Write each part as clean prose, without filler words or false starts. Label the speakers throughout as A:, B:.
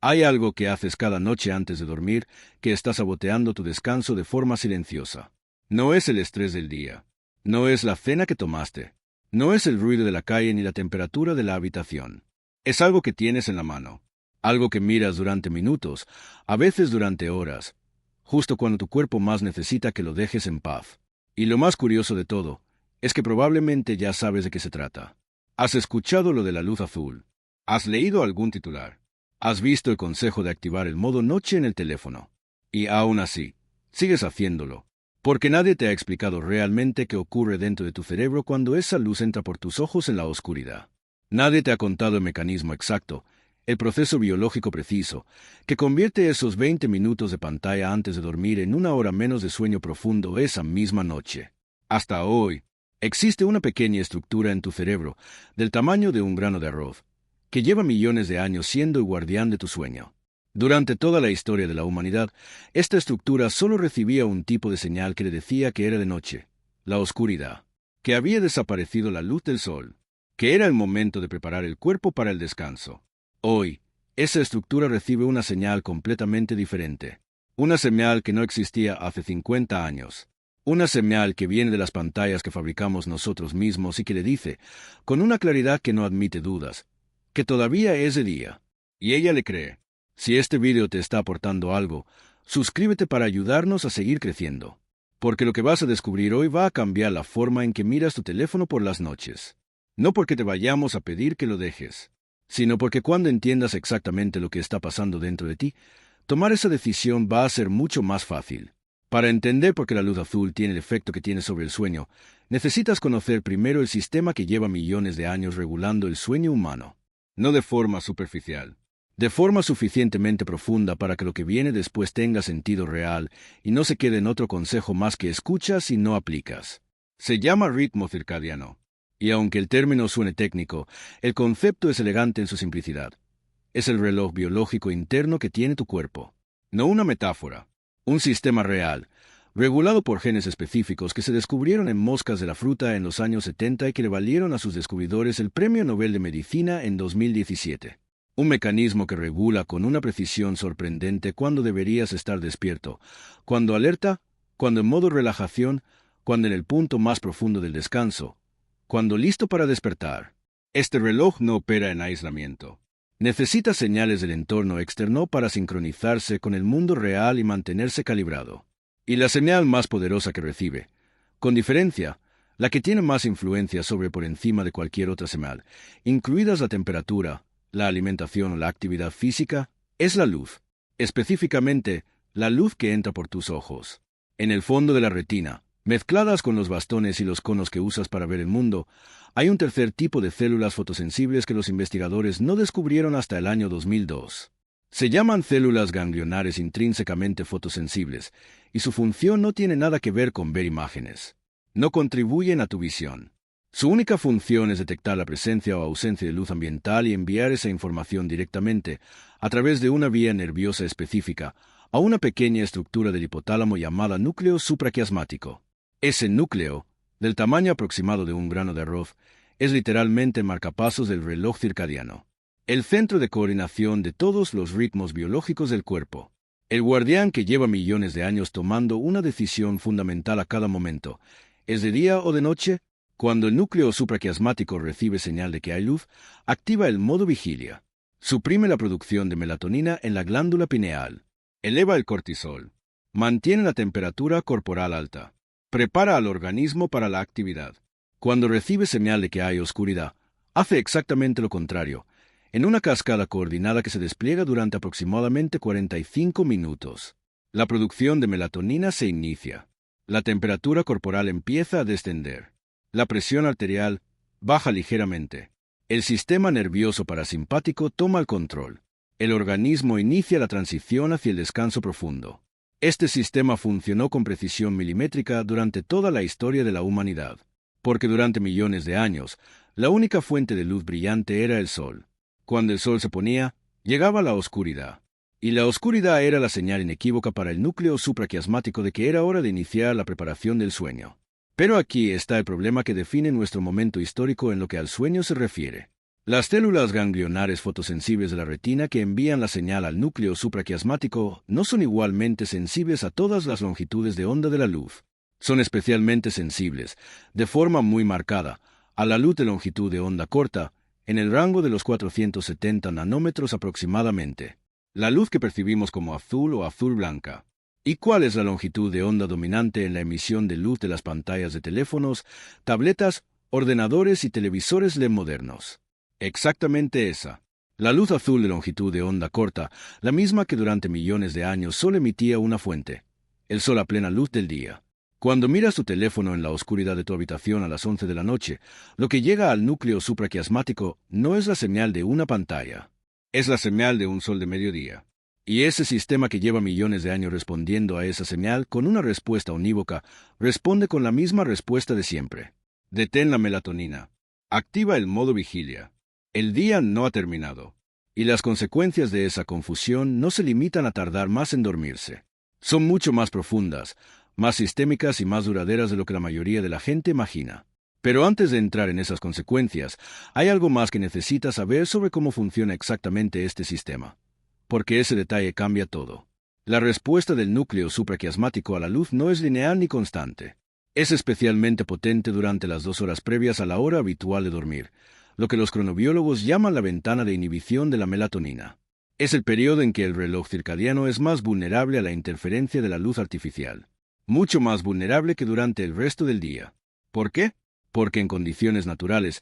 A: Hay algo que haces cada noche antes de dormir que está saboteando tu descanso de forma silenciosa. No es el estrés del día. No es la cena que tomaste. No es el ruido de la calle ni la temperatura de la habitación. Es algo que tienes en la mano. Algo que miras durante minutos, a veces durante horas, justo cuando tu cuerpo más necesita que lo dejes en paz. Y lo más curioso de todo es que probablemente ya sabes de qué se trata. Has escuchado lo de la luz azul. Has leído algún titular. Has visto el consejo de activar el modo noche en el teléfono. Y aún así, sigues haciéndolo. Porque nadie te ha explicado realmente qué ocurre dentro de tu cerebro cuando esa luz entra por tus ojos en la oscuridad. Nadie te ha contado el mecanismo exacto, el proceso biológico preciso, que convierte esos 20 minutos de pantalla antes de dormir en una hora menos de sueño profundo esa misma noche. Hasta hoy, existe una pequeña estructura en tu cerebro, del tamaño de un grano de arroz, que lleva millones de años siendo el guardián de tu sueño. Durante toda la historia de la humanidad, esta estructura solo recibía un tipo de señal que le decía que era de noche, la oscuridad, que había desaparecido la luz del sol, que era el momento de preparar el cuerpo para el descanso. Hoy, esa estructura recibe una señal completamente diferente, una señal que no existía hace 50 años, una señal que viene de las pantallas que fabricamos nosotros mismos y que le dice, con una claridad que no admite dudas, que todavía es de día. Y ella le cree. Si este vídeo te está aportando algo, suscríbete para ayudarnos a seguir creciendo. Porque lo que vas a descubrir hoy va a cambiar la forma en que miras tu teléfono por las noches. No porque te vayamos a pedir que lo dejes, sino porque cuando entiendas exactamente lo que está pasando dentro de ti, tomar esa decisión va a ser mucho más fácil. Para entender por qué la luz azul tiene el efecto que tiene sobre el sueño, necesitas conocer primero el sistema que lleva millones de años regulando el sueño humano. No de forma superficial, de forma suficientemente profunda para que lo que viene después tenga sentido real y no se quede en otro consejo más que escuchas y no aplicas. Se llama ritmo circadiano. Y aunque el término suene técnico, el concepto es elegante en su simplicidad. Es el reloj biológico interno que tiene tu cuerpo. No una metáfora, un sistema real, regulado por genes específicos que se descubrieron en moscas de la fruta en los años 70 y que le valieron a sus descubridores el Premio Nobel de Medicina en 2017. Un mecanismo que regula con una precisión sorprendente cuando deberías estar despierto, cuando alerta, cuando en modo relajación, cuando en el punto más profundo del descanso, cuando listo para despertar. Este reloj no opera en aislamiento. Necesita señales del entorno externo para sincronizarse con el mundo real y mantenerse calibrado. Y la señal más poderosa que recibe, con diferencia, la que tiene más influencia sobre por encima de cualquier otra señal, incluidas la temperatura, la alimentación o la actividad física, es la luz. Específicamente, la luz que entra por tus ojos. En el fondo de la retina, mezcladas con los bastones y los conos que usas para ver el mundo, hay un tercer tipo de células fotosensibles que los investigadores no descubrieron hasta el año 2002. Se llaman células ganglionares intrínsecamente fotosensibles, y su función no tiene nada que ver con ver imágenes. No contribuyen a tu visión. Su única función es detectar la presencia o ausencia de luz ambiental y enviar esa información directamente, a través de una vía nerviosa específica, a una pequeña estructura del hipotálamo llamada núcleo supraquiasmático. Ese núcleo, del tamaño aproximado de un grano de arroz, es literalmente el marcapasos del reloj circadiano. El centro de coordinación de todos los ritmos biológicos del cuerpo. El guardián que lleva millones de años tomando una decisión fundamental a cada momento. ¿Es de día o de noche? Cuando el núcleo supraquiasmático recibe señal de que hay luz, activa el modo vigilia. Suprime la producción de melatonina en la glándula pineal. Eleva el cortisol. Mantiene la temperatura corporal alta. Prepara al organismo para la actividad. Cuando recibe señal de que hay oscuridad, hace exactamente lo contrario, en una cascada coordinada que se despliega durante aproximadamente 45 minutos. La producción de melatonina se inicia. La temperatura corporal empieza a descender. La presión arterial baja ligeramente. El sistema nervioso parasimpático toma el control. El organismo inicia la transición hacia el descanso profundo. Este sistema funcionó con precisión milimétrica durante toda la historia de la humanidad, porque durante millones de años, la única fuente de luz brillante era el sol. Cuando el sol se ponía, llegaba la oscuridad. Y la oscuridad era la señal inequívoca para el núcleo supraquiasmático de que era hora de iniciar la preparación del sueño. Pero aquí está el problema que define nuestro momento histórico en lo que al sueño se refiere. Las células ganglionares fotosensibles de la retina que envían la señal al núcleo supraquiasmático no son igualmente sensibles a todas las longitudes de onda de la luz. Son especialmente sensibles, de forma muy marcada, a la luz de longitud de onda corta, en el rango de los 470 nanómetros aproximadamente. La luz que percibimos como azul o azul blanca. ¿Y cuál es la longitud de onda dominante en la emisión de luz de las pantallas de teléfonos, tabletas, ordenadores y televisores LED modernos? Exactamente esa. La luz azul de longitud de onda corta, la misma que durante millones de años solo emitía una fuente, el sol a plena luz del día. Cuando miras tu teléfono en la oscuridad de tu habitación a las 11 de la noche, lo que llega al núcleo supraquiasmático no es la señal de una pantalla, es la señal de un sol de mediodía. Y ese sistema que lleva millones de años respondiendo a esa señal con una respuesta unívoca, responde con la misma respuesta de siempre. Detén la melatonina. Activa el modo vigilia. El día no ha terminado, y las consecuencias de esa confusión no se limitan a tardar más en dormirse. Son mucho más profundas, más sistémicas y más duraderas de lo que la mayoría de la gente imagina. Pero antes de entrar en esas consecuencias, hay algo más que necesitas saber sobre cómo funciona exactamente este sistema, porque ese detalle cambia todo. La respuesta del núcleo supraquiasmático a la luz no es lineal ni constante. Es especialmente potente durante las 2 horas previas a la hora habitual de dormir, lo que los cronobiólogos llaman la ventana de inhibición de la melatonina. Es el periodo en que el reloj circadiano es más vulnerable a la interferencia de la luz artificial, mucho más vulnerable que durante el resto del día. ¿Por qué? Porque en condiciones naturales,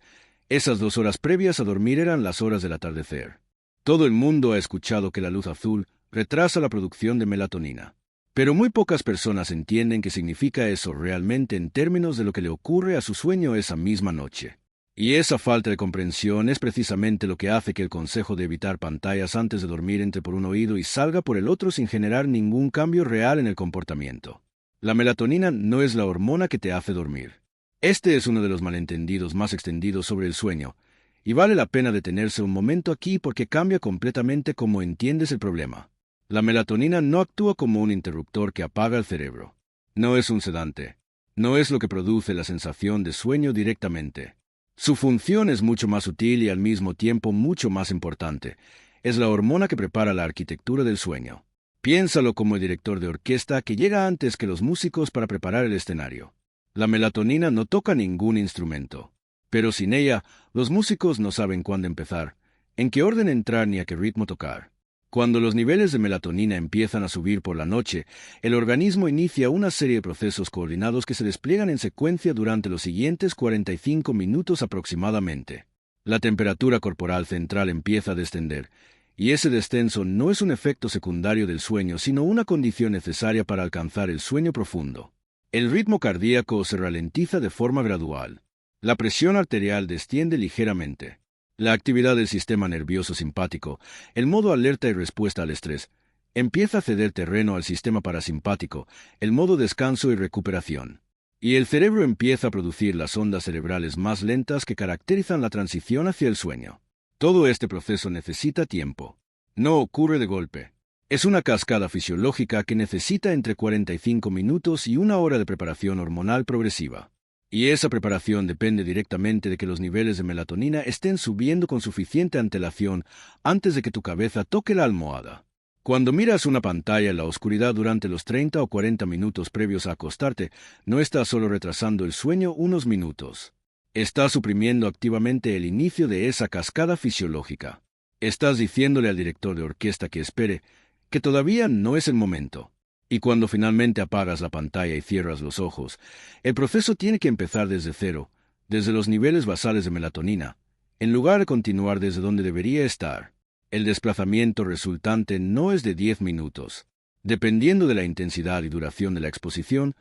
A: esas 2 horas previas a dormir eran las horas del atardecer. Todo el mundo ha escuchado que la luz azul retrasa la producción de melatonina, pero muy pocas personas entienden qué significa eso realmente en términos de lo que le ocurre a su sueño esa misma noche. Y esa falta de comprensión es precisamente lo que hace que el consejo de evitar pantallas antes de dormir entre por un oído y salga por el otro sin generar ningún cambio real en el comportamiento. La melatonina no es la hormona que te hace dormir. Este es uno de los malentendidos más extendidos sobre el sueño, y vale la pena detenerse un momento aquí porque cambia completamente cómo entiendes el problema. La melatonina no actúa como un interruptor que apaga el cerebro. No es un sedante. No es lo que produce la sensación de sueño directamente. Su función es mucho más sutil y al mismo tiempo mucho más importante. Es la hormona que prepara la arquitectura del sueño. Piénsalo como el director de orquesta que llega antes que los músicos para preparar el escenario. La melatonina no toca ningún instrumento. Pero sin ella, los músicos no saben cuándo empezar, en qué orden entrar ni a qué ritmo tocar. Cuando los niveles de melatonina empiezan a subir por la noche, el organismo inicia una serie de procesos coordinados que se despliegan en secuencia durante los siguientes 45 minutos aproximadamente. La temperatura corporal central empieza a descender, y ese descenso no es un efecto secundario del sueño, sino una condición necesaria para alcanzar el sueño profundo. El ritmo cardíaco se ralentiza de forma gradual. La presión arterial desciende ligeramente. La actividad del sistema nervioso simpático, el modo alerta y respuesta al estrés, empieza a ceder terreno al sistema parasimpático, el modo descanso y recuperación. Y el cerebro empieza a producir las ondas cerebrales más lentas que caracterizan la transición hacia el sueño. Todo este proceso necesita tiempo. No ocurre de golpe. Es una cascada fisiológica que necesita entre 45 minutos y 1 hora de preparación hormonal progresiva. Y esa preparación depende directamente de que los niveles de melatonina estén subiendo con suficiente antelación antes de que tu cabeza toque la almohada. Cuando miras una pantalla en la oscuridad durante los 30 o 40 minutos previos a acostarte, no estás solo retrasando el sueño unos minutos. Estás suprimiendo activamente el inicio de esa cascada fisiológica. Estás diciéndole al director de orquesta que espere, que todavía no es el momento. Y cuando finalmente apagas la pantalla y cierras los ojos, el proceso tiene que empezar desde cero, desde los niveles basales de melatonina, en lugar de continuar desde donde debería estar. El desplazamiento resultante no es de 10 minutos. Dependiendo de la intensidad y duración de la exposición,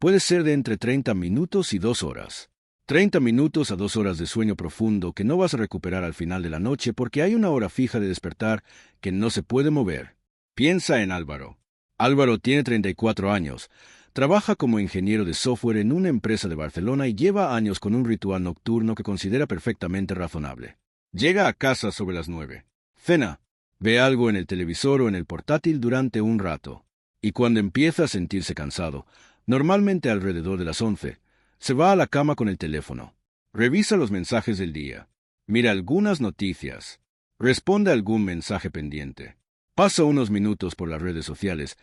A: puede ser de entre 30 minutos y 2 horas. 30 minutos a 2 horas de sueño profundo que no vas a recuperar al final de la noche porque hay una hora fija de despertar que no se puede mover. Piensa en Álvaro. Álvaro tiene 34 años, trabaja como ingeniero de software en una empresa de Barcelona y lleva años con un ritual nocturno que considera perfectamente razonable. Llega a casa sobre las 9. Cena, ve algo en el televisor o en el portátil durante un rato. Y cuando empieza a sentirse cansado, normalmente alrededor de las 11, se va a la cama con el teléfono. Revisa los mensajes del día. Mira algunas noticias. Responde a algún mensaje pendiente. Pasa unos minutos por las redes sociales,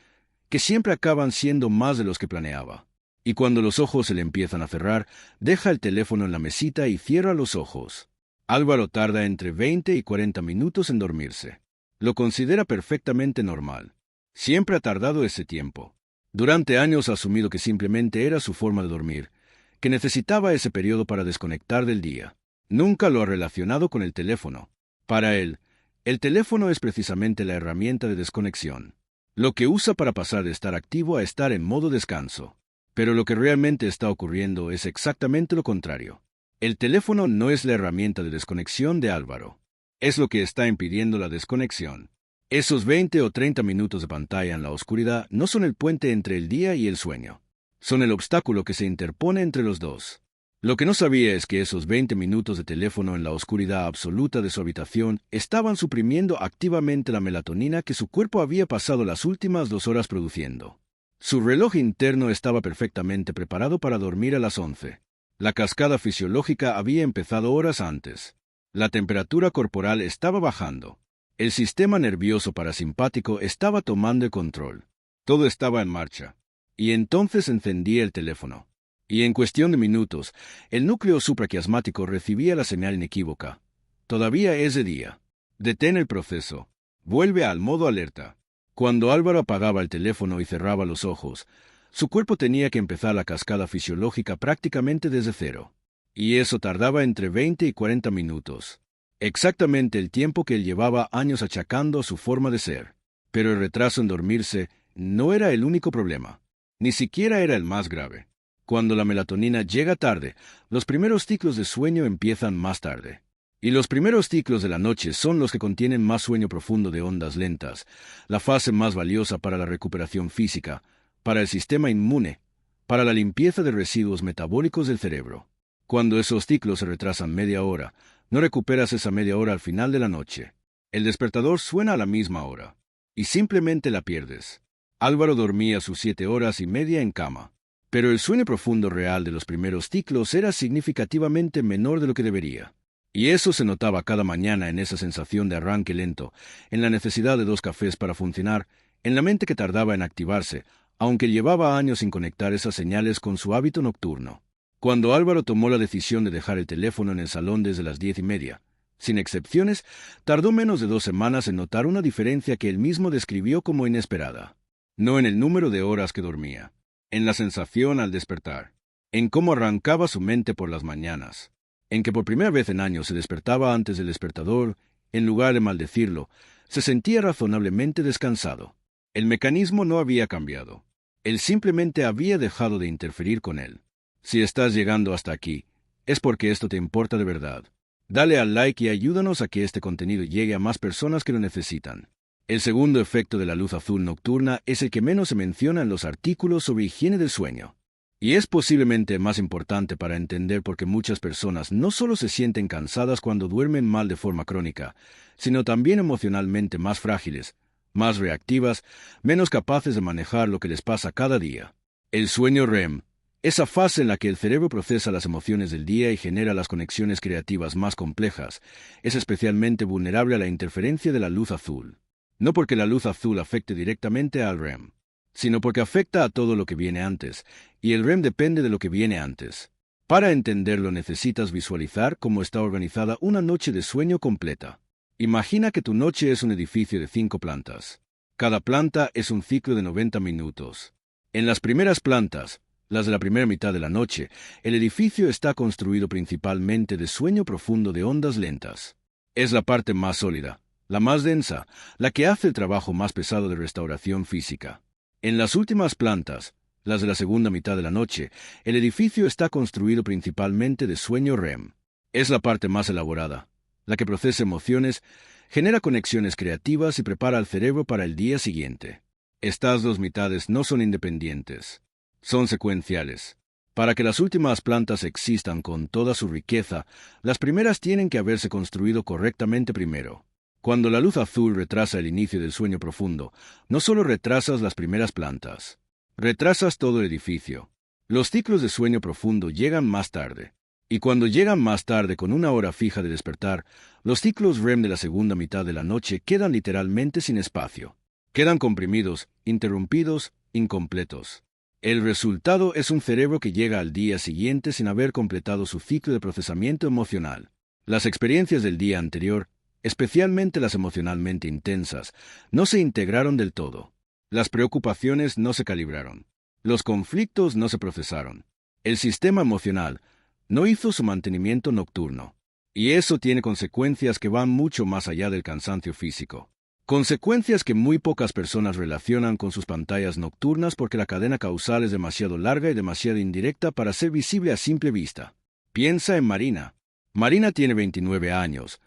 A: que siempre acaban siendo más de los que planeaba. Y cuando los ojos se le empiezan a cerrar, deja el teléfono en la mesita y cierra los ojos. Álvaro tarda entre 20 y 40 minutos en dormirse. Lo considera perfectamente normal. Siempre ha tardado ese tiempo. Durante años ha asumido que simplemente era su forma de dormir, que necesitaba ese periodo para desconectar del día. Nunca lo ha relacionado con el teléfono. Para él, el teléfono es precisamente la herramienta de desconexión. Lo que usa para pasar de estar activo a estar en modo descanso. Pero lo que realmente está ocurriendo es exactamente lo contrario. El teléfono no es la herramienta de desconexión de Álvaro. Es lo que está impidiendo la desconexión. Esos 20 o 30 minutos de pantalla en la oscuridad no son el puente entre el día y el sueño. Son el obstáculo que se interpone entre los dos. Lo que no sabía es que esos 20 minutos de teléfono en la oscuridad absoluta de su habitación estaban suprimiendo activamente la melatonina que su cuerpo había pasado las últimas 2 horas produciendo. Su reloj interno estaba perfectamente preparado para dormir a las 11. La cascada fisiológica había empezado horas antes. La temperatura corporal estaba bajando. El sistema nervioso parasimpático estaba tomando el control. Todo estaba en marcha. Y entonces encendía el teléfono. Y en cuestión de minutos, el núcleo supraquiasmático recibía la señal inequívoca. Todavía es de día. Detén el proceso. Vuelve al modo alerta. Cuando Álvaro apagaba el teléfono y cerraba los ojos, su cuerpo tenía que empezar la cascada fisiológica prácticamente desde cero. Y eso tardaba entre 20 y 40 minutos. Exactamente el tiempo que él llevaba años achacando a su forma de ser. Pero el retraso en dormirse no era el único problema. Ni siquiera era el más grave. Cuando la melatonina llega tarde, los primeros ciclos de sueño empiezan más tarde. Y los primeros ciclos de la noche son los que contienen más sueño profundo de ondas lentas, la fase más valiosa para la recuperación física, para el sistema inmune, para la limpieza de residuos metabólicos del cerebro. Cuando esos ciclos se retrasan media hora, no recuperas esa media hora al final de la noche. El despertador suena a la misma hora, y simplemente la pierdes. Álvaro dormía sus 7 horas y media en cama, pero el sueño profundo real de los primeros ciclos era significativamente menor de lo que debería. Y eso se notaba cada mañana en esa sensación de arranque lento, en la necesidad de 2 cafés para funcionar, en la mente que tardaba en activarse, aunque llevaba años sin conectar esas señales con su hábito nocturno. Cuando Álvaro tomó la decisión de dejar el teléfono en el salón desde las 10:30, sin excepciones, tardó menos de 2 semanas en notar una diferencia que él mismo describió como inesperada. No en el número de horas que dormía, en la sensación al despertar, en cómo arrancaba su mente por las mañanas, en que por primera vez en años se despertaba antes del despertador, en lugar de maldecirlo, se sentía razonablemente descansado. El mecanismo no había cambiado. Él simplemente había dejado de interferir con él. Si estás llegando hasta aquí, es porque esto te importa de verdad. Dale al like y ayúdanos a que este contenido llegue a más personas que lo necesitan. El segundo efecto de la luz azul nocturna es el que menos se menciona en los artículos sobre higiene del sueño. Y es posiblemente más importante para entender por qué muchas personas no solo se sienten cansadas cuando duermen mal de forma crónica, sino también emocionalmente más frágiles, más reactivas, menos capaces de manejar lo que les pasa cada día. El sueño REM, esa fase en la que el cerebro procesa las emociones del día y genera las conexiones creativas más complejas, es especialmente vulnerable a la interferencia de la luz azul. No porque la luz azul afecte directamente al REM, sino porque afecta a todo lo que viene antes, y el REM depende de lo que viene antes. Para entenderlo necesitas visualizar cómo está organizada una noche de sueño completa. Imagina que tu noche es un edificio de 5 plantas. Cada planta es un ciclo de 90 minutos. En las primeras plantas, las de la primera mitad de la noche, el edificio está construido principalmente de sueño profundo de ondas lentas. Es la parte más sólida, la más densa, la que hace el trabajo más pesado de restauración física. En las últimas plantas, las de la segunda mitad de la noche, el edificio está construido principalmente de sueño REM. Es la parte más elaborada, la que procesa emociones, genera conexiones creativas y prepara al cerebro para el día siguiente. Estas 2 mitades no son independientes, son secuenciales. Para que las últimas plantas existan con toda su riqueza, las primeras tienen que haberse construido correctamente primero. Cuando la luz azul retrasa el inicio del sueño profundo, no solo retrasas las primeras plantas, retrasas todo el edificio. Los ciclos de sueño profundo llegan más tarde. Y cuando llegan más tarde con una hora fija de despertar, los ciclos REM de la segunda mitad de la noche quedan literalmente sin espacio. Quedan comprimidos, interrumpidos, incompletos. El resultado es un cerebro que llega al día siguiente sin haber completado su ciclo de procesamiento emocional. Las experiencias del día anterior, especialmente las emocionalmente intensas, no se integraron del todo. Las preocupaciones no se calibraron. Los conflictos no se procesaron. El sistema emocional no hizo su mantenimiento nocturno. Y eso tiene consecuencias que van mucho más allá del cansancio físico. Consecuencias que muy pocas personas relacionan con sus pantallas nocturnas porque la cadena causal es demasiado larga y demasiado indirecta para ser visible a simple vista. Piensa en Marina. Marina tiene 29 años.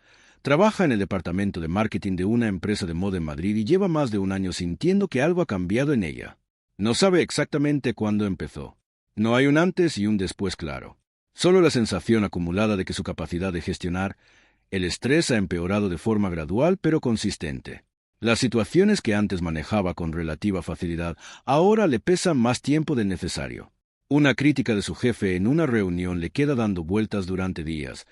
A: Trabaja en el departamento de marketing de una empresa de moda en Madrid y lleva más de un año sintiendo que algo ha cambiado en ella. No sabe exactamente cuándo empezó. No hay un antes y un después claro. Solo la sensación acumulada de que su capacidad de gestionar el estrés ha empeorado de forma gradual pero consistente. Las situaciones que antes manejaba con relativa facilidad ahora le pesan más tiempo del necesario. Una crítica de su jefe en una reunión le queda dando vueltas durante días,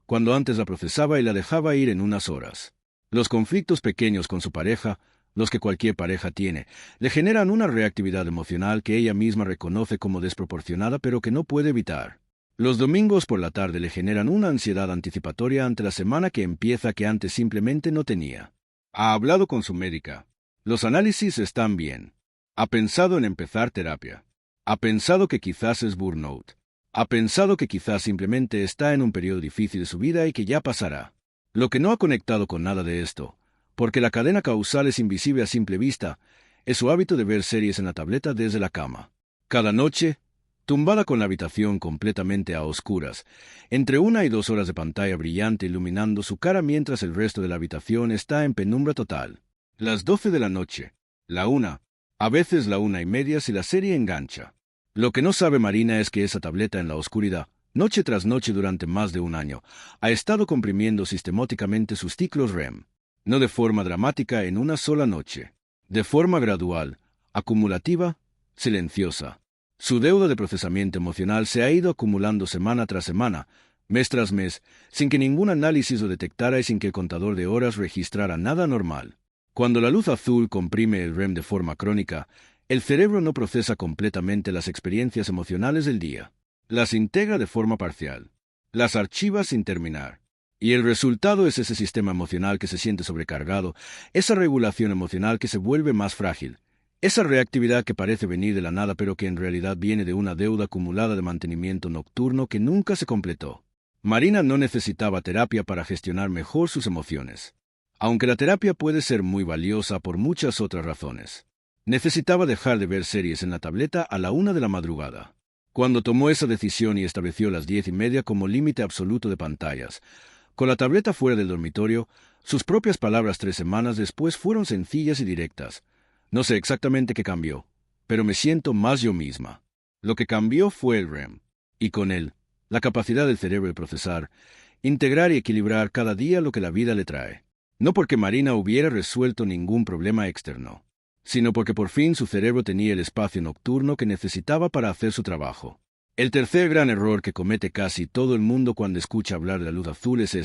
A: cuando antes la procesaba y la dejaba ir en unas horas. Los conflictos pequeños con su pareja, los que cualquier pareja tiene, le generan una reactividad emocional que ella misma reconoce como desproporcionada pero que no puede evitar. Los domingos por la tarde le generan una ansiedad anticipatoria ante la semana que empieza que antes simplemente no tenía. Ha hablado con su médica. Los análisis están bien. Ha pensado en empezar terapia. Ha pensado que quizás es burnout. Ha pensado que quizás simplemente está en un periodo difícil de su vida y que ya pasará. Lo que no ha conectado con nada de esto, porque la cadena causal es invisible a simple vista, es su hábito de ver series en la tableta desde la cama. Cada noche, tumbada con la habitación completamente a oscuras, entre 1 y 2 horas de pantalla brillante iluminando su cara mientras el resto de la habitación está en penumbra total. Las 12 de la noche, la 1, a veces la 1:30 si la serie engancha. Lo que no sabe Marina es que esa tableta en la oscuridad, noche tras noche durante más de un año, ha estado comprimiendo sistemáticamente sus ciclos REM. No de forma dramática en una sola noche. De forma gradual, acumulativa, silenciosa. Su deuda de procesamiento emocional se ha ido acumulando semana tras semana, mes tras mes, sin que ningún análisis lo detectara y sin que el contador de horas registrara nada normal. Cuando la luz azul comprime el REM de forma crónica, el cerebro no procesa completamente las experiencias emocionales del día. Las integra de forma parcial. Las archiva sin terminar. Y el resultado es ese sistema emocional que se siente sobrecargado, esa regulación emocional que se vuelve más frágil. Esa reactividad que parece venir de la nada pero que en realidad viene de una deuda acumulada de mantenimiento nocturno que nunca se completó. Marina no necesitaba terapia para gestionar mejor sus emociones. Aunque la terapia puede ser muy valiosa por muchas otras razones. Necesitaba dejar de ver series en la tableta a la 1 de la madrugada. Cuando tomó esa decisión y estableció las 10:30 como límite absoluto de pantallas, con la tableta fuera del dormitorio, sus propias palabras 3 semanas después fueron sencillas y directas. No sé exactamente qué cambió, pero me siento más yo misma. Lo que cambió fue el REM, y con él, la capacidad del cerebro de procesar, integrar y equilibrar cada día lo que la vida le trae. No porque Marina hubiera resuelto ningún problema externo, sino porque por fin su cerebro tenía el espacio nocturno que necesitaba para hacer su trabajo. El tercer gran error que comete casi todo el mundo cuando escucha hablar de la luz azul es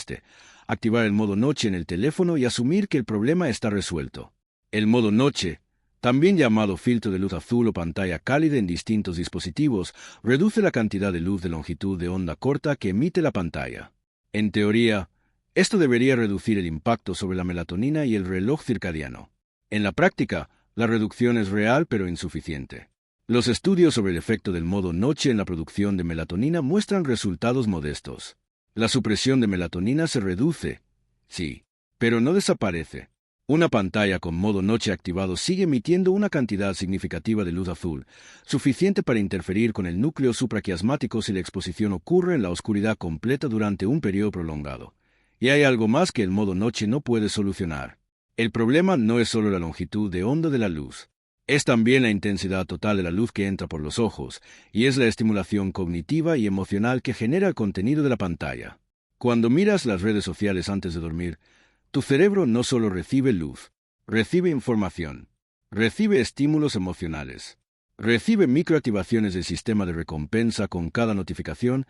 A: activar el modo noche en el teléfono y asumir que el problema está resuelto. El modo noche, también llamado filtro de luz azul o pantalla cálida en distintos dispositivos, reduce la cantidad de luz de longitud de onda corta que emite la pantalla. En teoría, esto debería reducir el impacto sobre la melatonina y el reloj circadiano. En la práctica, la reducción es real pero insuficiente. Los estudios sobre el efecto del modo noche en la producción de melatonina muestran resultados modestos. La supresión de melatonina se reduce, sí, pero no desaparece. Una pantalla con modo noche activado sigue emitiendo una cantidad significativa de luz azul, suficiente para interferir con el núcleo supraquiasmático si la exposición ocurre en la oscuridad completa durante un periodo prolongado. Y hay algo más que el modo noche no puede solucionar. El problema no es solo la longitud de onda de la luz. Es también la intensidad total de la luz que entra por los ojos, y es la estimulación cognitiva y emocional que genera el contenido de la pantalla. Cuando miras las redes sociales antes de dormir, tu cerebro no solo recibe luz, recibe información, recibe estímulos emocionales, Recibe microactivaciones del sistema de recompensa con cada notificación,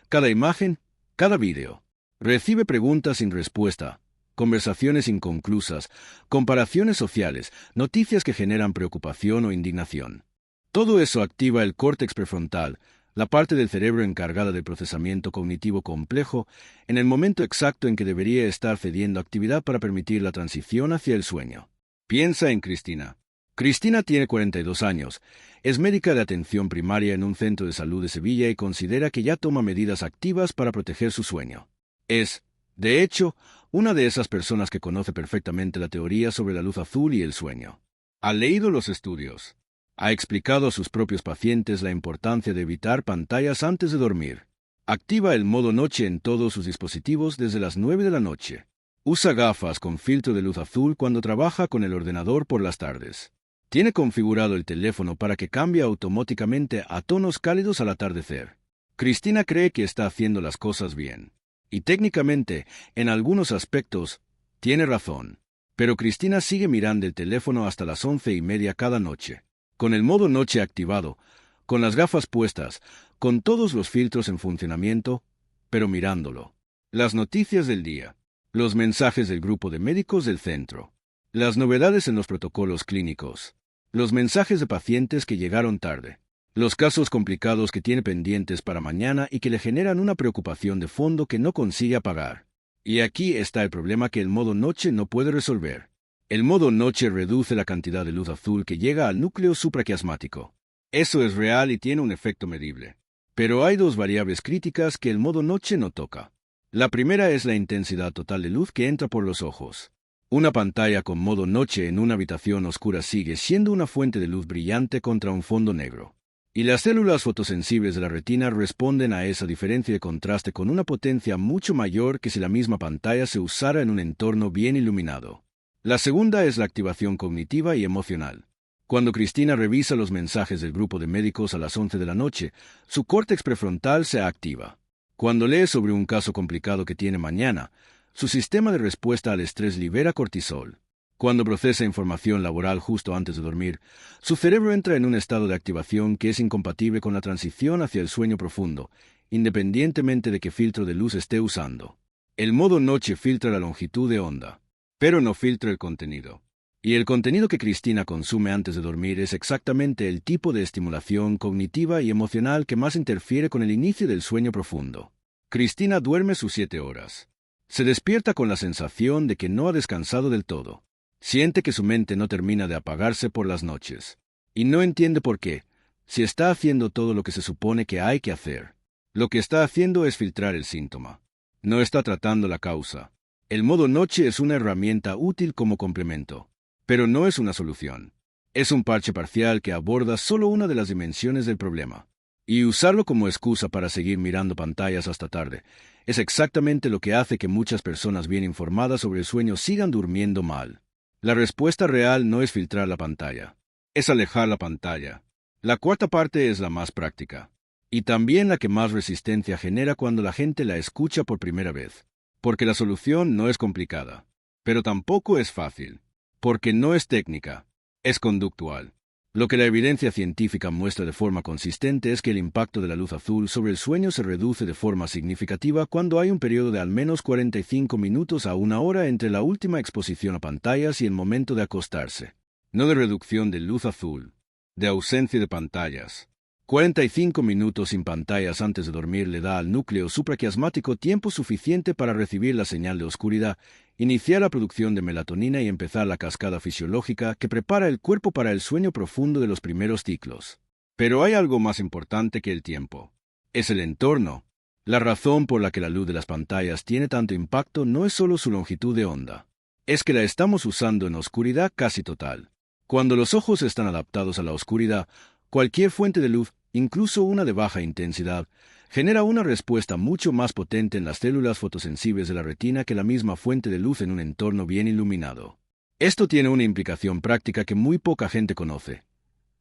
A: cada imagen, cada vídeo. Recibe preguntas sin respuesta, conversaciones inconclusas, comparaciones sociales, noticias que generan preocupación o indignación. Todo eso activa el córtex prefrontal, la parte del cerebro encargada del procesamiento cognitivo complejo, en el momento exacto en que debería estar cediendo actividad para permitir la transición hacia el sueño. Piensa en Cristina. Cristina tiene 42 años, es médica de atención primaria en un centro de salud de Sevilla y considera que ya toma medidas activas para proteger su sueño. Es, de hecho, una de esas personas que conoce perfectamente la teoría sobre la luz azul y el sueño. Ha leído los estudios. Ha explicado a sus propios pacientes la importancia de evitar pantallas antes de dormir. Activa el modo noche en todos sus dispositivos desde las 9 de la noche. Usa gafas con filtro de luz azul cuando trabaja con el ordenador por las tardes. Tiene configurado el teléfono para que cambie automáticamente a tonos cálidos al atardecer. Cristina cree que está haciendo las cosas bien. Y técnicamente, en algunos aspectos, tiene razón. Pero Cristina sigue mirando el teléfono hasta las 11:30 cada noche. Con el modo noche activado, con las gafas puestas, con todos los filtros en funcionamiento, pero mirándolo. Las noticias del día, los mensajes del grupo de médicos del centro, las novedades en los protocolos clínicos, los mensajes de pacientes que llegaron tarde, los casos complicados que tiene pendientes para mañana y que le generan una preocupación de fondo que no consigue apagar. Y aquí está el problema que el modo noche no puede resolver. El modo noche reduce la cantidad de luz azul que llega al núcleo supraquiasmático. Eso es real y tiene un efecto medible. Pero hay dos variables críticas que el modo noche no toca. La primera es la intensidad total de luz que entra por los ojos. Una pantalla con modo noche en una habitación oscura sigue siendo una fuente de luz brillante contra un fondo negro. Y las células fotosensibles de la retina responden a esa diferencia de contraste con una potencia mucho mayor que si la misma pantalla se usara en un entorno bien iluminado. La segunda es la activación cognitiva y emocional. Cuando Cristina revisa los mensajes del grupo de médicos a las 11 de la noche, su córtex prefrontal se activa. Cuando lee sobre un caso complicado que tiene mañana, su sistema de respuesta al estrés libera cortisol. Cuando procesa información laboral justo antes de dormir, su cerebro entra en un estado de activación que es incompatible con la transición hacia el sueño profundo, independientemente de qué filtro de luz esté usando. El modo noche filtra la longitud de onda, pero no filtra el contenido. Y el contenido que Cristina consume antes de dormir es exactamente el tipo de estimulación cognitiva y emocional que más interfiere con el inicio del sueño profundo. Cristina duerme sus 7 horas. Se despierta con la sensación de que no ha descansado del todo. Siente que su mente no termina de apagarse por las noches. Y no entiende por qué, si está haciendo todo lo que se supone que hay que hacer. Lo que está haciendo es filtrar el síntoma. No está tratando la causa. El modo noche es una herramienta útil como complemento, pero no es una solución. Es un parche parcial que aborda solo una de las dimensiones del problema. Y usarlo como excusa para seguir mirando pantallas hasta tarde es exactamente lo que hace que muchas personas bien informadas sobre el sueño sigan durmiendo mal. La respuesta real no es filtrar la pantalla, es alejar la pantalla. La cuarta parte es la más práctica, y también la que más resistencia genera cuando la gente la escucha por primera vez. Porque la solución no es complicada, pero tampoco es fácil, porque no es técnica, es conductual. Lo que la evidencia científica muestra de forma consistente es que el impacto de la luz azul sobre el sueño se reduce de forma significativa cuando hay un periodo de al menos 45 minutos a 1 hora entre la última exposición a pantallas y el momento de acostarse. No de reducción de luz azul, de ausencia de pantallas. 45 minutos sin pantallas antes de dormir le da al núcleo supraquiasmático tiempo suficiente para recibir la señal de oscuridad, iniciar la producción de melatonina y empezar la cascada fisiológica que prepara el cuerpo para el sueño profundo de los primeros ciclos. Pero hay algo más importante que el tiempo. Es el entorno. La razón por la que la luz de las pantallas tiene tanto impacto no es solo su longitud de onda. Es que la estamos usando en oscuridad casi total. Cuando los ojos están adaptados a la oscuridad, cualquier fuente de luz, incluso una de baja intensidad, genera una respuesta mucho más potente en las células fotosensibles de la retina que la misma fuente de luz en un entorno bien iluminado. Esto tiene una implicación práctica que muy poca gente conoce.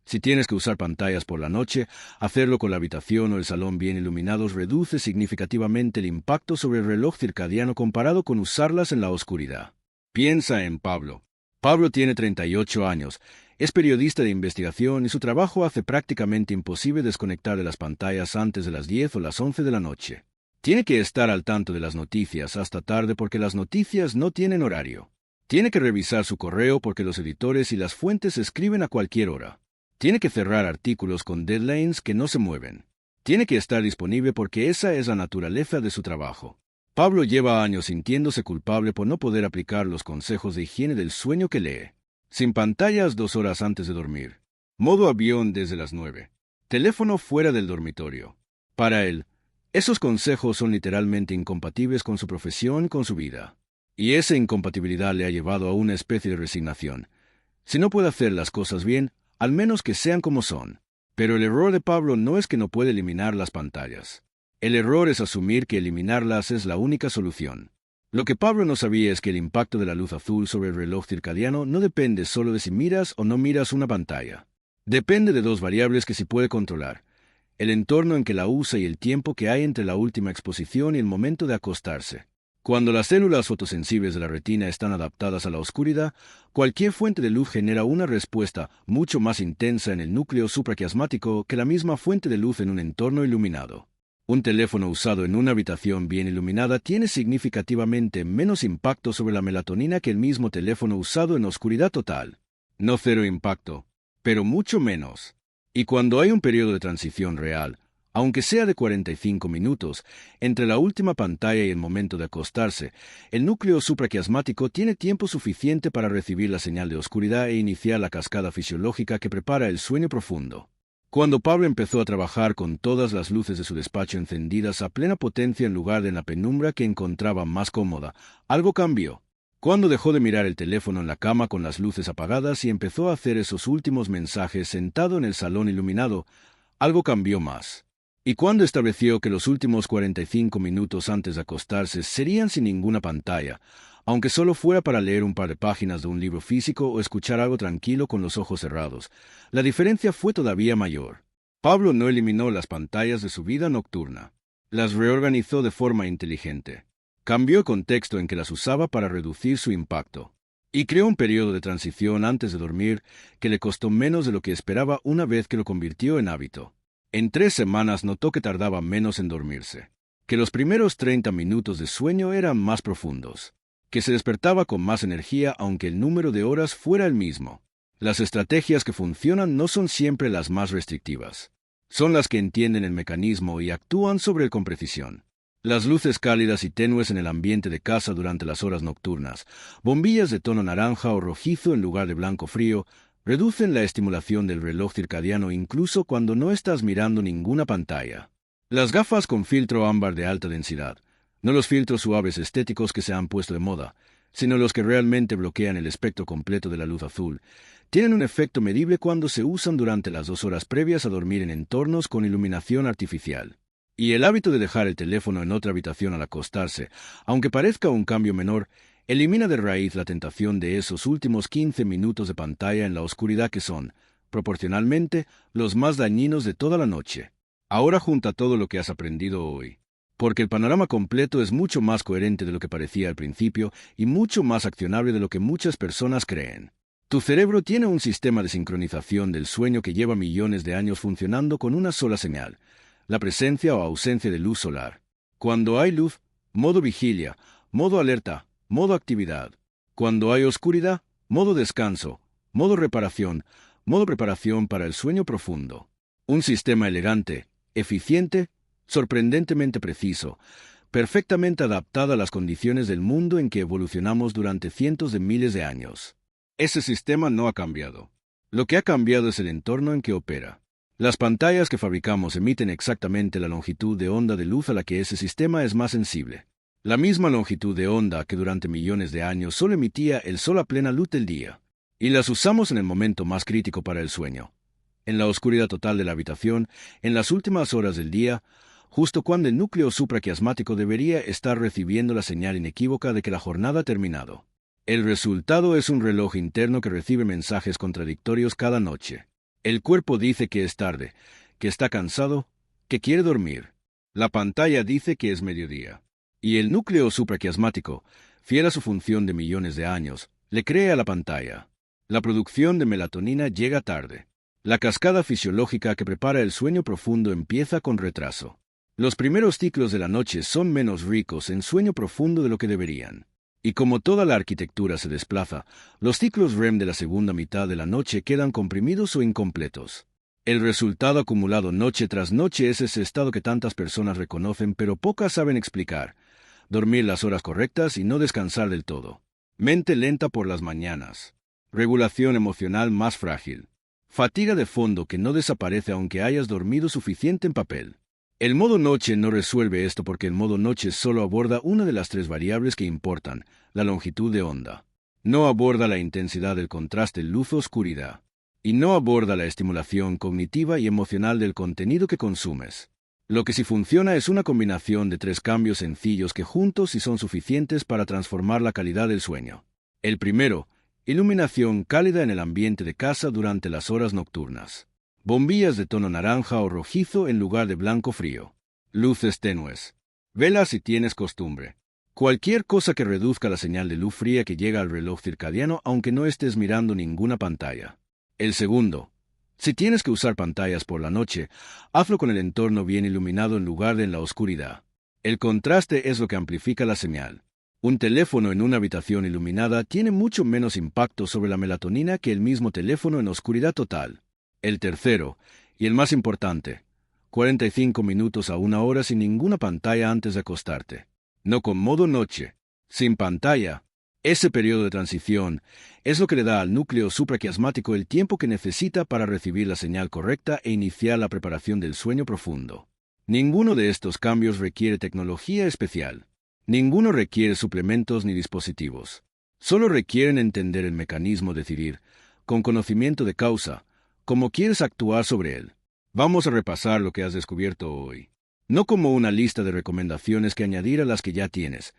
A: Si tienes que usar pantallas por la noche, hacerlo con la habitación o el salón bien iluminados reduce significativamente el impacto sobre el reloj circadiano comparado con usarlas en la oscuridad. Piensa en Pablo. Pablo tiene 38 años, Es periodista de investigación y su trabajo hace prácticamente imposible desconectar de las pantallas antes de las 10 o las 11 de la noche. Tiene que estar al tanto de las noticias hasta tarde porque las noticias no tienen horario. Tiene que revisar su correo porque los editores y las fuentes escriben a cualquier hora. Tiene que cerrar artículos con deadlines que no se mueven. Tiene que estar disponible porque esa es la naturaleza de su trabajo. Pablo lleva años sintiéndose culpable por no poder aplicar los consejos de higiene del sueño que lee. Sin pantallas 2 horas antes de dormir. Modo avión desde las 9. Teléfono fuera del dormitorio. Para él, esos consejos son literalmente incompatibles con su profesión y con su vida. Y esa incompatibilidad le ha llevado a una especie de resignación. Si no puede hacer las cosas bien, al menos que sean como son. Pero el error de Pablo no es que no puede eliminar las pantallas. El error es asumir que eliminarlas es la única solución. Lo que Pablo no sabía es que el impacto de la luz azul sobre el reloj circadiano no depende solo de si miras o no miras una pantalla. Depende de dos variables que sí puede controlar: el entorno en que la usa y el tiempo que hay entre la última exposición y el momento de acostarse. Cuando las células fotosensibles de la retina están adaptadas a la oscuridad, cualquier fuente de luz genera una respuesta mucho más intensa en el núcleo supraquiasmático que la misma fuente de luz en un entorno iluminado. Un teléfono usado en una habitación bien iluminada tiene significativamente menos impacto sobre la melatonina que el mismo teléfono usado en oscuridad total. No cero impacto, pero mucho menos. Y cuando hay un periodo de transición real, aunque sea de 45 minutos, entre la última pantalla y el momento de acostarse, el núcleo supraquiasmático tiene tiempo suficiente para recibir la señal de oscuridad e iniciar la cascada fisiológica que prepara el sueño profundo. Cuando Pablo empezó a trabajar con todas las luces de su despacho encendidas a plena potencia en lugar de en la penumbra que encontraba más cómoda, algo cambió. Cuando dejó de mirar el teléfono en la cama con las luces apagadas y empezó a hacer esos últimos mensajes sentado en el salón iluminado, algo cambió más. Y cuando estableció que los últimos 45 minutos antes de acostarse serían sin ninguna pantalla, aunque solo fuera para leer un par de páginas de un libro físico o escuchar algo tranquilo con los ojos cerrados, la diferencia fue todavía mayor. Pablo no eliminó las pantallas de su vida nocturna. Las reorganizó de forma inteligente. Cambió el contexto en que las usaba para reducir su impacto. Y creó un periodo de transición antes de dormir que le costó menos de lo que esperaba una vez que lo convirtió en hábito. En 3 semanas notó que tardaba menos en dormirse, que los primeros 30 minutos de sueño eran más profundos, que se despertaba con más energía aunque el número de horas fuera el mismo. Las estrategias que funcionan no son siempre las más restrictivas. Son las que entienden el mecanismo y actúan sobre él con precisión. Las luces cálidas y tenues en el ambiente de casa durante las horas nocturnas, bombillas de tono naranja o rojizo en lugar de blanco frío, reducen la estimulación del reloj circadiano incluso cuando no estás mirando ninguna pantalla. Las gafas con filtro ámbar de alta densidad, no los filtros suaves estéticos que se han puesto de moda, sino los que realmente bloquean el espectro completo de la luz azul, tienen un efecto medible cuando se usan durante las 2 horas previas a dormir en entornos con iluminación artificial. Y el hábito de dejar el teléfono en otra habitación al acostarse, aunque parezca un cambio menor, elimina de raíz la tentación de esos últimos 15 minutos de pantalla en la oscuridad que son, proporcionalmente, los más dañinos de toda la noche. Ahora junta todo lo que has aprendido hoy, porque el panorama completo es mucho más coherente de lo que parecía al principio y mucho más accionable de lo que muchas personas creen. Tu cerebro tiene un sistema de sincronización del sueño que lleva millones de años funcionando con una sola señal: la presencia o ausencia de luz solar. Cuando hay luz, modo vigilia, modo alerta, modo actividad. Cuando hay oscuridad, modo descanso, modo reparación, modo preparación para el sueño profundo. Un sistema elegante, eficiente, sorprendentemente preciso, perfectamente adaptado a las condiciones del mundo en que evolucionamos durante cientos de miles de años. Ese sistema no ha cambiado. Lo que ha cambiado es el entorno en que opera. Las pantallas que fabricamos emiten exactamente la longitud de onda de luz a la que ese sistema es más sensible. La misma longitud de onda que durante millones de años solo emitía el sol a plena luz del día. Y las usamos en el momento más crítico para el sueño. En la oscuridad total de la habitación, en las últimas horas del día, justo cuando el núcleo supraquiasmático debería estar recibiendo la señal inequívoca de que la jornada ha terminado. El resultado es un reloj interno que recibe mensajes contradictorios cada noche. El cuerpo dice que es tarde, que está cansado, que quiere dormir. La pantalla dice que es mediodía. Y el núcleo supraquiasmático, fiel a su función de millones de años, le cree a la pantalla. La producción de melatonina llega tarde. La cascada fisiológica que prepara el sueño profundo empieza con retraso. Los primeros ciclos de la noche son menos ricos en sueño profundo de lo que deberían. Y como toda la arquitectura se desplaza, los ciclos REM de la segunda mitad de la noche quedan comprimidos o incompletos. El resultado acumulado noche tras noche es ese estado que tantas personas reconocen pero pocas saben explicar. Dormir las horas correctas y no descansar del todo. Mente lenta por las mañanas. Regulación emocional más frágil. Fatiga de fondo que no desaparece aunque hayas dormido suficiente en papel. El modo noche no resuelve esto porque el modo noche solo aborda una de las tres variables que importan, la longitud de onda. No aborda la intensidad del contraste luz-oscuridad. Y no aborda la estimulación cognitiva y emocional del contenido que consumes. Lo que sí funciona es una combinación de tres cambios sencillos que juntos sí son suficientes para transformar la calidad del sueño. El primero, iluminación cálida en el ambiente de casa durante las horas nocturnas. Bombillas de tono naranja o rojizo en lugar de blanco frío. Luces tenues. Velas si tienes costumbre. Cualquier cosa que reduzca la señal de luz fría que llega al reloj circadiano aunque no estés mirando ninguna pantalla. El segundo, si tienes que usar pantallas por la noche, hazlo con el entorno bien iluminado en lugar de en la oscuridad. El contraste es lo que amplifica la señal. Un teléfono en una habitación iluminada tiene mucho menos impacto sobre la melatonina que el mismo teléfono en oscuridad total. El tercero, y el más importante, 45 minutos a una hora sin ninguna pantalla antes de acostarte. No con modo noche, sin pantalla. Ese periodo de transición es lo que le da al núcleo supraquiasmático el tiempo que necesita para recibir la señal correcta e iniciar la preparación del sueño profundo. Ninguno de estos cambios requiere tecnología especial. Ninguno requiere suplementos ni dispositivos. Solo requieren entender el mecanismo, decidir, con conocimiento de causa, cómo quieres actuar sobre él. Vamos a repasar lo que has descubierto hoy. No como una lista de recomendaciones que añadir a las que ya tienes,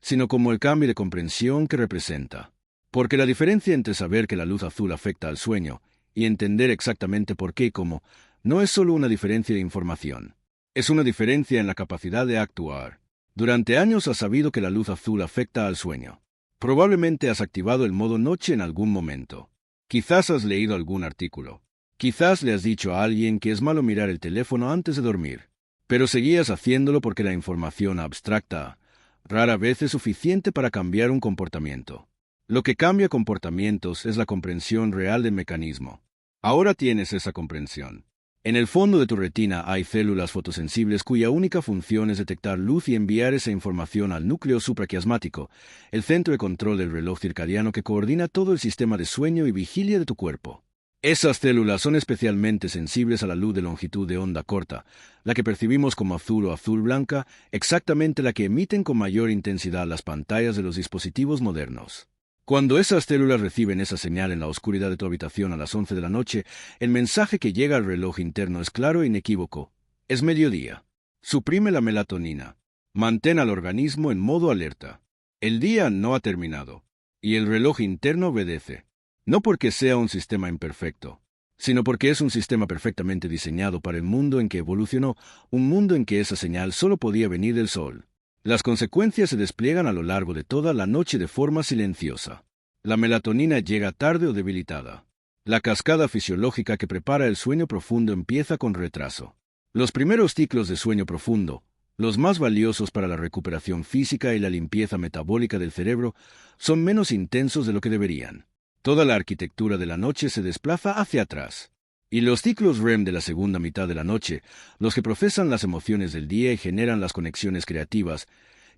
A: sino como el cambio de comprensión que representa. Porque la diferencia entre saber que la luz azul afecta al sueño y entender exactamente por qué y cómo, no es solo una diferencia de información. Es una diferencia en la capacidad de actuar. Durante años has sabido que la luz azul afecta al sueño. Probablemente has activado el modo noche en algún momento. Quizás has leído algún artículo. Quizás le has dicho a alguien que es malo mirar el teléfono antes de dormir. Pero seguías haciéndolo porque la información abstracta rara vez es suficiente para cambiar un comportamiento. Lo que cambia comportamientos es la comprensión real del mecanismo. Ahora tienes esa comprensión. En el fondo de tu retina hay células fotosensibles cuya única función es detectar luz y enviar esa información al núcleo supraquiasmático, el centro de control del reloj circadiano que coordina todo el sistema de sueño y vigilia de tu cuerpo. Esas células son especialmente sensibles a la luz de longitud de onda corta, la que percibimos como azul o azul blanca, exactamente la que emiten con mayor intensidad las pantallas de los dispositivos modernos. Cuando esas células reciben esa señal en la oscuridad de tu habitación a las 11 de la noche, el mensaje que llega al reloj interno es claro e inequívoco. Es mediodía. Suprime la melatonina. Mantén al organismo en modo alerta. El día no ha terminado. Y el reloj interno obedece. No porque sea un sistema imperfecto, sino porque es un sistema perfectamente diseñado para el mundo en que evolucionó, un mundo en que esa señal solo podía venir del sol. Las consecuencias se despliegan a lo largo de toda la noche de forma silenciosa. La melatonina llega tarde o debilitada. La cascada fisiológica que prepara el sueño profundo empieza con retraso. Los primeros ciclos de sueño profundo, los más valiosos para la recuperación física y la limpieza metabólica del cerebro, son menos intensos de lo que deberían. Toda la arquitectura de la noche se desplaza hacia atrás. Y los ciclos REM de la segunda mitad de la noche, los que procesan las emociones del día y generan las conexiones creativas,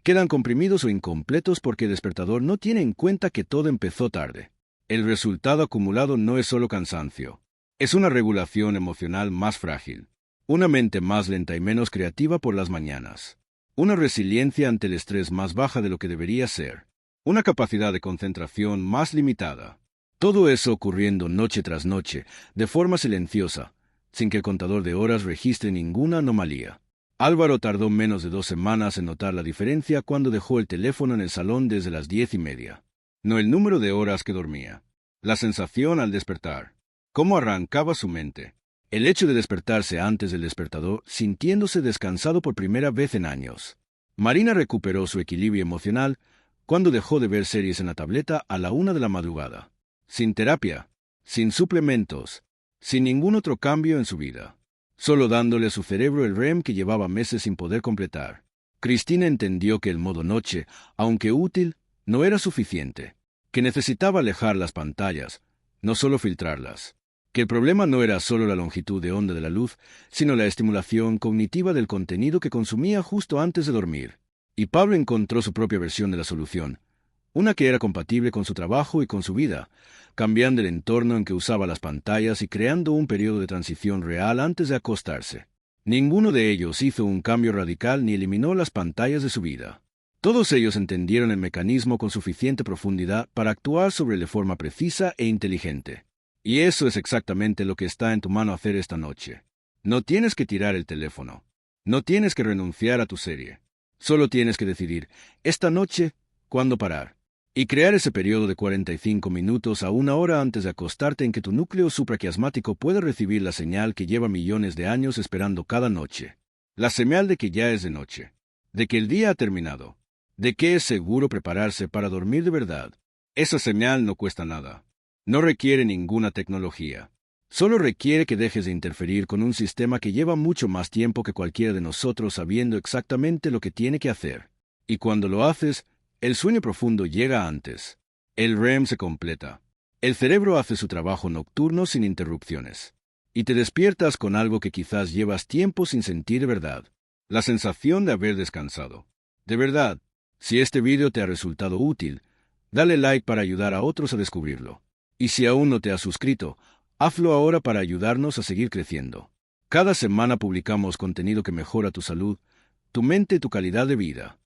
A: quedan comprimidos o incompletos porque el despertador no tiene en cuenta que todo empezó tarde. El resultado acumulado no es solo cansancio. Es una regulación emocional más frágil. Una mente más lenta y menos creativa por las mañanas. Una resiliencia ante el estrés más baja de lo que debería ser. Una capacidad de concentración más limitada. Todo eso ocurriendo noche tras noche, de forma silenciosa, sin que el contador de horas registre ninguna anomalía. Álvaro tardó menos de 2 semanas en notar la diferencia cuando dejó el teléfono en el salón desde las 10:30. No el número de horas que dormía. La sensación al despertar. Cómo arrancaba su mente. El hecho de despertarse antes del despertador, sintiéndose descansado por primera vez en años. Marina recuperó su equilibrio emocional cuando dejó de ver series en la tableta a la 1 de la madrugada. sin terapia, sin suplementos, sin ningún otro cambio en su vida, solo dándole a su cerebro el REM que llevaba meses sin poder completar. Cristina entendió que el modo noche, aunque útil, no era suficiente, que necesitaba alejar las pantallas, no solo filtrarlas, que el problema no era solo la longitud de onda de la luz, sino la estimulación cognitiva del contenido que consumía justo antes de dormir. Y Pablo encontró su propia versión de la solución, una que era compatible con su trabajo y con su vida, cambiando el entorno en que usaba las pantallas y creando un periodo de transición real antes de acostarse. Ninguno de ellos hizo un cambio radical ni eliminó las pantallas de su vida. Todos ellos entendieron el mecanismo con suficiente profundidad para actuar sobre él de forma precisa e inteligente. Y eso es exactamente lo que está en tu mano hacer esta noche. No tienes que tirar el teléfono. No tienes que renunciar a tu serie. Solo tienes que decidir, esta noche, cuándo parar. Y crear ese periodo de 45 minutos a 1 hora antes de acostarte en que tu núcleo supraquiasmático pueda recibir la señal que lleva millones de años esperando cada noche. La señal de que ya es de noche. De que el día ha terminado. De que es seguro prepararse para dormir de verdad. Esa señal no cuesta nada. No requiere ninguna tecnología. Solo requiere que dejes de interferir con un sistema que lleva mucho más tiempo que cualquiera de nosotros sabiendo exactamente lo que tiene que hacer. Y cuando lo haces, el sueño profundo llega antes. El REM se completa. El cerebro hace su trabajo nocturno sin interrupciones. Y te despiertas con algo que quizás llevas tiempo sin sentir de verdad. La sensación de haber descansado. De verdad, si este video te ha resultado útil, dale like para ayudar a otros a descubrirlo. Y si aún no te has suscrito, hazlo ahora para ayudarnos a seguir creciendo. Cada semana publicamos contenido que mejora tu salud, tu mente y tu calidad de vida.